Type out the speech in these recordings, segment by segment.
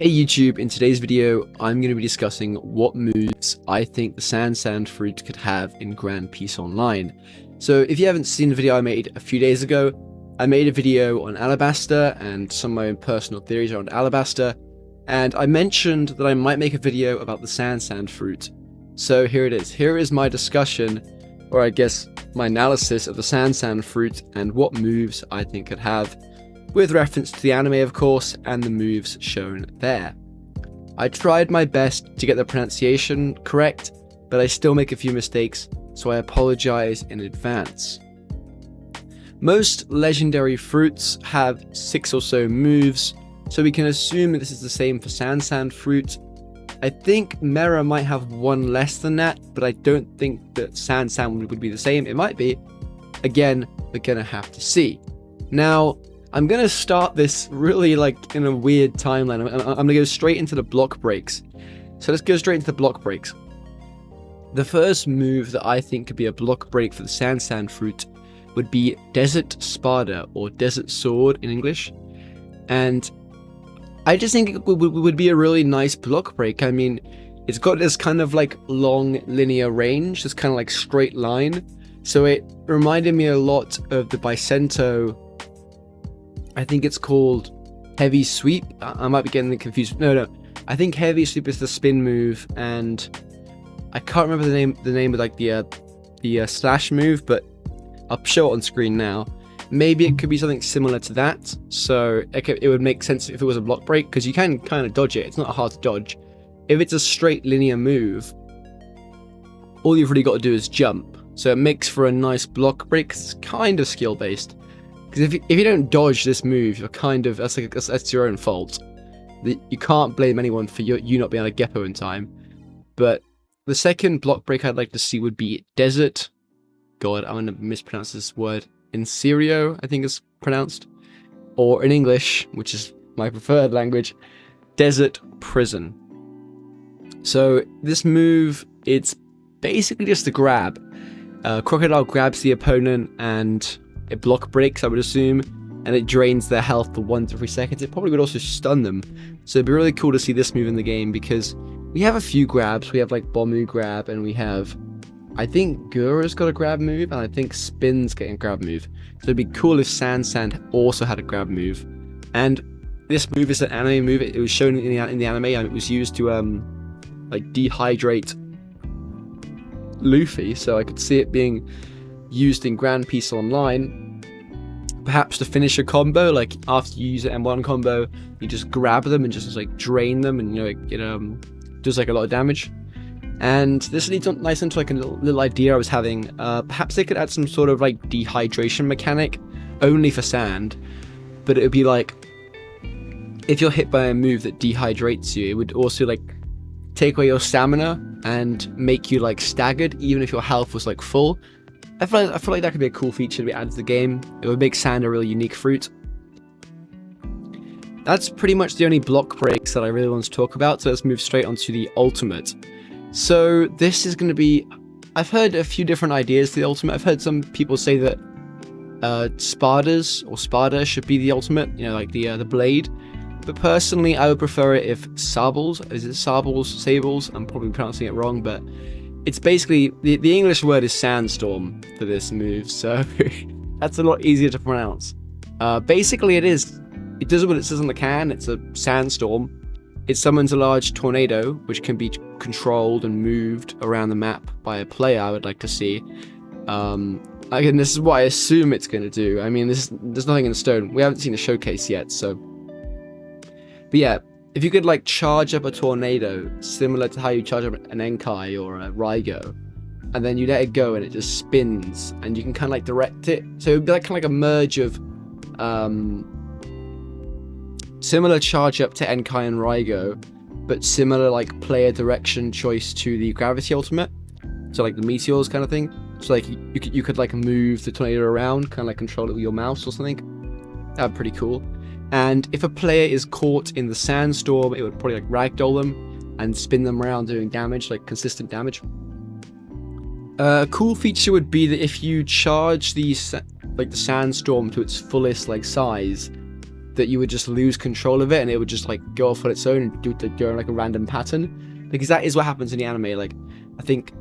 Hey YouTube, in today's video, I'm going to be discussing what moves I think the Sand Fruit could have in Grand Peace Online. So if you haven't seen the video I made a few days ago, I made a video on Alabaster and some of my own personal theories around Alabaster, and I mentioned that I might make a video about the Sand Fruit. So here it is. Here is my discussion, or I guess my analysis of the Sand Fruit and what moves I think could have, with reference to the anime of course, and the moves shown there. I tried my best to get the pronunciation correct, but I still make a few mistakes, so I apologize in advance. Most legendary fruits have 6 or so moves, so we can assume that this is the same for Sand Fruit. I think Mera might have one less than that, but I don't think that Sand would be the same. It might be. Again, we're gonna have to see. Now, I'm going to start this really in a weird timeline. I'm going to go straight into the block breaks. So let's go straight into the block breaks. The first move that I think could be a block break for the Sand Fruit would be Desert Spada, or Desert Sword in English. And I just think it would be a really nice block break. I mean, it's got this kind of long linear range, this kind of straight line. So it reminded me a lot of the Bicento. I think it's called Heavy Sweep. I might be getting confused. No. I think Heavy Sweep is the spin move, and I can't remember the name of the slash move, but I'll show it on screen now. Maybe it could be something similar to that. So it would make sense if it was a block break, because you can kind of dodge it. It's not hard to dodge. If it's a straight linear move, all you've really got to do is jump. So it makes for a nice block break. It's kind of skill based. Because if you don't dodge this move, you're kind of that's your own fault. You can't blame anyone for you not being able to Geppo in time. But the second block break I'd like to see would be Desert. God, I'm gonna mispronounce this word. Inserio, I think it's pronounced, or in English, which is my preferred language, Desert Prison. So this move, it's basically just a grab. Crocodile grabs the opponent and it block breaks, I would assume, and it drains their health for 1 to 3 seconds. It probably would also stun them. So it'd be really cool to see this move in the game, because we have a few grabs. We have Bomu grab, and we have, I think Gura's got a grab move, and I think Spin's getting a grab move. So it'd be cool if Sand also had a grab move. And this move is an anime move. It was shown in the anime, and it was used to dehydrate Luffy. So I could see it being used in Grand Peace Online, perhaps to finish a combo. After you use an M1 combo, you just grab them and just drain them, and it does a lot of damage. And this leads on nice into a little idea I was having. Perhaps they could add some sort of dehydration mechanic only for Sand, but it would be if you're hit by a move that dehydrates you, it would also take away your stamina and make you staggered even if your health was full. I feel like that could be a cool feature to be added to the game. It would make Sand a really unique fruit. That's pretty much the only block breaks that I really want to talk about, so let's move straight on to the ultimate. So this is going to be... I've heard a few different ideas for the ultimate. I've heard some people say that Spada should be the ultimate, the blade. But personally, I would prefer it if Sables, Sables, I'm probably pronouncing it wrong, but it's basically, the English word is Sandstorm for this move, so that's a lot easier to pronounce. Basically it does what it says on the can. It's a sandstorm. It summons a large tornado, which can be controlled and moved around the map by a player, I would like to see. Again, this is what I assume it's going to do. I mean, there's nothing in stone. We haven't seen a showcase yet, so... But yeah, if you could charge up a tornado, similar to how you charge up an Enkai or a Raigo, and then you let it go and it just spins, and you can kind of direct it. So it would be kind of a merge of similar charge up to Enkai and Raigo, but similar player direction choice to the Gravity Ultimate. So the Meteors kind of thing. So you could move the tornado around, kind of control it with your mouse or something. That'd be pretty cool. And if a player is caught in the sandstorm, it would probably ragdoll them and spin them around doing damage, consistent damage. A cool feature would be that if you charge the sandstorm to its fullest size, that you would just lose control of it and it would just like go off on its own and go in like a random pattern, because that is what happens in the anime. Like, I think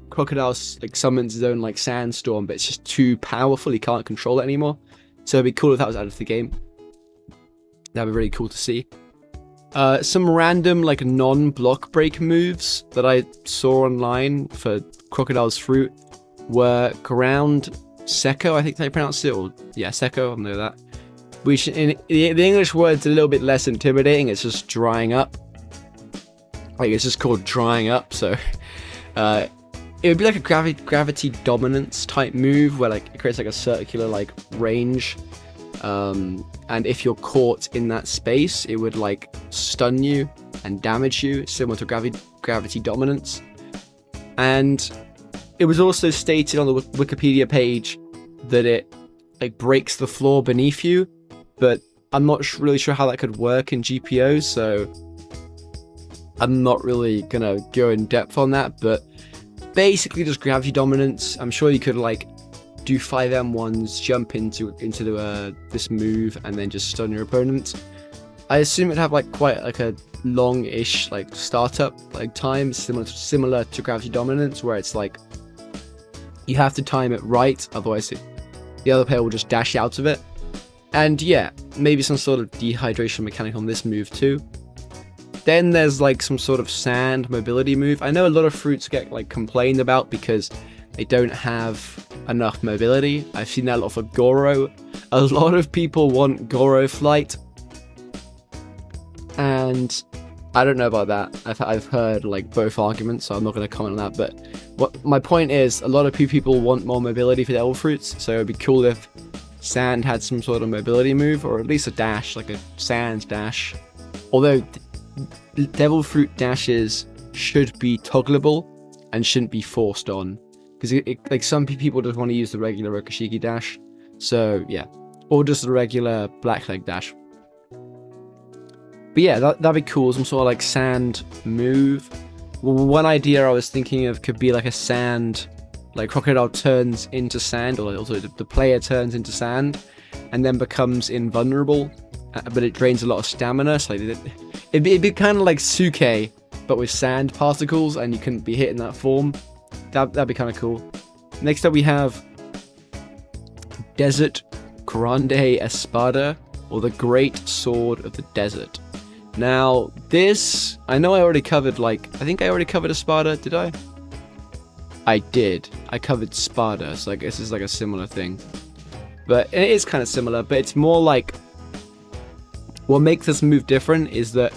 Crocodile like summons his own like sandstorm, but it's just too powerful, he can't control it anymore. So it'd be cool if that was out of the game. That'd be really cool to see. Some random like non-block break moves that I saw online for Crocodile's fruit were ground Secco, I think they pronounced it, or yeah, Secco, I know that. Which in the English word's a little bit less intimidating, it's just drying up. Like, it's just called drying up, so it would be like a gravity dominance type move where like it creates like a circular like range. And if you're caught in that space, it would like stun you and damage you, similar to gravity dominance. And it was also stated on the Wikipedia page that it like breaks the floor beneath you, but I'm not really sure how that could work in GPO, so I'm not really gonna go in depth on that. But basically just gravity dominance. I'm sure you could like do 5M1s, jump into this move, and then just stun your opponent. I assume it'd have like quite like a long-ish like startup like time, similar to gravity dominance, where it's like you have to time it right, otherwise the other player will just dash out of it. And yeah, maybe some sort of dehydration mechanic on this move too. Then there's like some sort of sand mobility move. I know a lot of fruits get like complained about because they don't have enough mobility. I've seen that a lot for Goro. A lot of people want Goro flight, and I don't know about that. I've heard like both arguments, so I'm not going to comment on that. But what my point is, a lot of people want more mobility for devil fruits, so it'd be cool if sand had some sort of mobility move, or at least a dash, like a sand dash. Although devil fruit dashes should be toggleable and shouldn't be forced on, because like some people just want to use the regular Rokushiki dash. So yeah, or just the regular blackleg dash. But yeah, that'd be cool, some sort of like sand move. One idea I was thinking of could be like a sand, like Crocodile turns into sand, or also the player turns into sand, and then becomes invulnerable, but it drains a lot of stamina, so it'd be kind of like Suke, but with sand particles, and you couldn't be hit in that form. That'd be kind of cool. Next up we have Desert Grande Espada, or the Great Sword of the Desert. Now, this, I know I already covered, like, I think I already covered Espada, did I? I did. I covered Spada, so I guess it's like a similar thing. But it is kind of similar, but it's more like, what makes this move different is that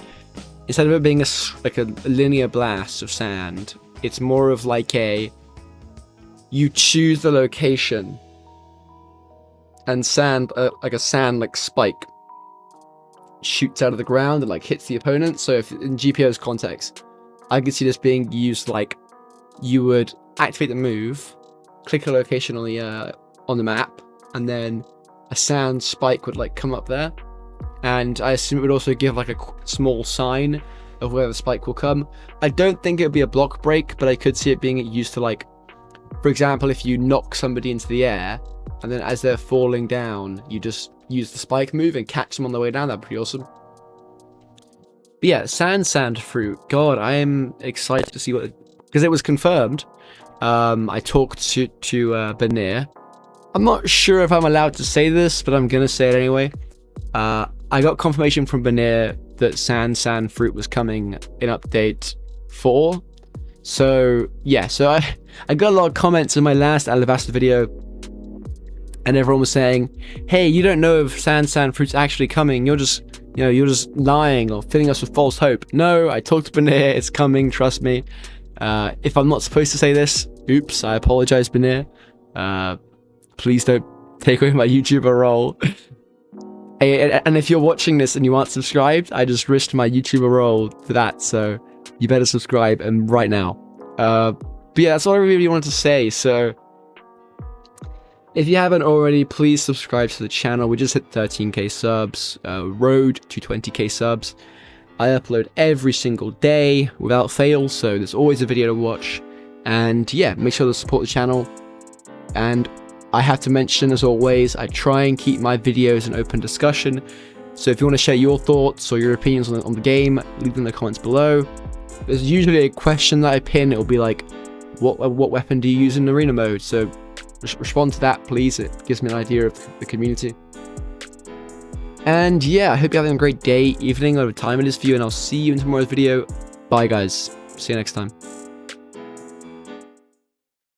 instead of it being like a linear blast of sand, it's more of like you choose the location, and sand, like a sand like spike, shoots out of the ground and like hits the opponent. So if in GPO's context, I could see this being used like you would activate the move, click a location on the map, and then a sand spike would like come up there, and I assume it would also give like a small sign of where the spike will come. I don't think it would be a block break, but I could see it being used to, like, for example, if you knock somebody into the air and then as they're falling down you just use the spike move and catch them on the way down. That'd be pretty awesome. But yeah, sand fruit, god, I am excited to see what, because it was confirmed. I talked to Banir. I'm not sure if I'm allowed to say this, but I'm gonna say it anyway. I got confirmation from Banir that sand fruit was coming in update 4. So yeah, so I got a lot of comments in my last Alabasta video, and everyone was saying, hey, you don't know if sand fruit's actually coming, you're just lying or filling us with false hope. No, I talked to Banir, it's coming, trust me. If I'm not supposed to say this, oops, I apologize, Banir. Please don't take away my YouTuber role. And if you're watching this and you aren't subscribed, I just risked my YouTuber role for that, so you better subscribe, and right now. But yeah, that's all I really wanted to say. So if you haven't already, please subscribe to the channel. We just hit 13k subs, road to 20k subs. I upload every single day without fail, so there's always a video to watch. And yeah, make sure to support the channel, and I have to mention, as always, I try and keep my videos an open discussion. So if you want to share your thoughts or your opinions on the game, leave them in the comments below. There's usually a question that I pin. It'll be like, what weapon do you use in arena mode? So respond to that, please. It gives me an idea of the community. And yeah, I hope you're having a great day, evening, whatever time it is for you, and I'll see you in tomorrow's video. Bye guys. See you next time.